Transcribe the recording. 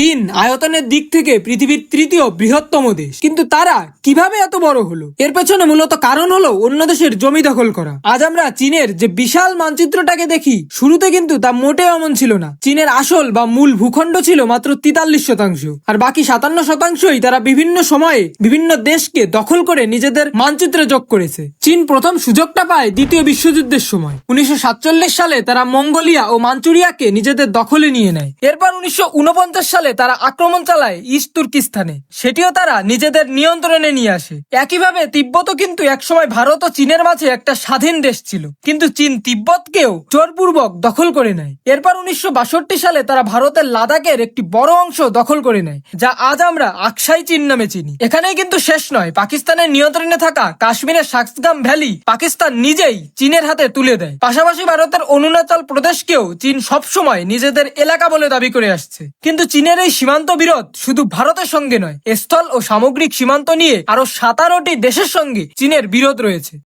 চীন আয়তনের দিক থেকে পৃথিবীর তৃতীয় বৃহত্তম দেশ, কিন্তু তারা কিভাবে এত বড় হলো? এর পেছনে মূলত কারণ হলো অন্য দেশের জমি দখল করা। আজ আমরা চীনের যে বিশাল মানচিত্রটাকে দেখি, শুরুতে কিন্তু তা মোটেও এমন ছিল না। চীনের আসল বা মূল ভূখণ্ড ছিল মাত্র 43%, আর বাকি 57%ই তারা বিভিন্ন সময়ে বিভিন্ন দেশকে দখল করে নিজেদের মানচিত্রে যোগ করেছে। চীন প্রথম সুযোগটা পায় দ্বিতীয় বিশ্বযুদ্ধের সময়। 1947 সালে তারা মঙ্গোলিয়া ও মাঞ্চুরিয়াকে নিজেদের দখলে নিয়ে নেয়। এরপর 1949 সালে তারা আক্রমণ চালায় ইস্ট তুর্কিস্তানে, সেটিও তারা নিজেদের নিয়ন্ত্রণে নিয়ে আসে। একইভাবে তিব্বতও কিন্তু একসময় ভারত ও চীনের মাঝে একটা স্বাধীন দেশ ছিল, কিন্তু চীন তিব্বতকেও জোরপূর্বক দখল করে নেয়। এরপর 1962 সালে তারা ভারতের লাদাখের একটি বড় অংশ দখল করে নেয়, যা আজ আমরা আকসাই চীন নামে চিনি। এখানেই কিন্তু শেষ নয়, পাকিস্তানের নিয়ন্ত্রণে থাকা কাশ্মীরের সাক্সগাম ভ্যালি পাকিস্তান নিজেই চীনের হাতে তুলে দেয়। পাশাপাশি ভারতের অরুণাচল প্রদেশকেও চীন সবসময় নিজেদের এলাকা বলে দাবি করে আসছে। কিন্তু চীনের এই সীমান্ত বিরোধ শুধু ভারতের সঙ্গে নয়, স্থল ও সামগ্রিক সীমান্ত নিয়ে আরো 17টি দেশের সঙ্গে চীনের বিরোধ রয়েছে।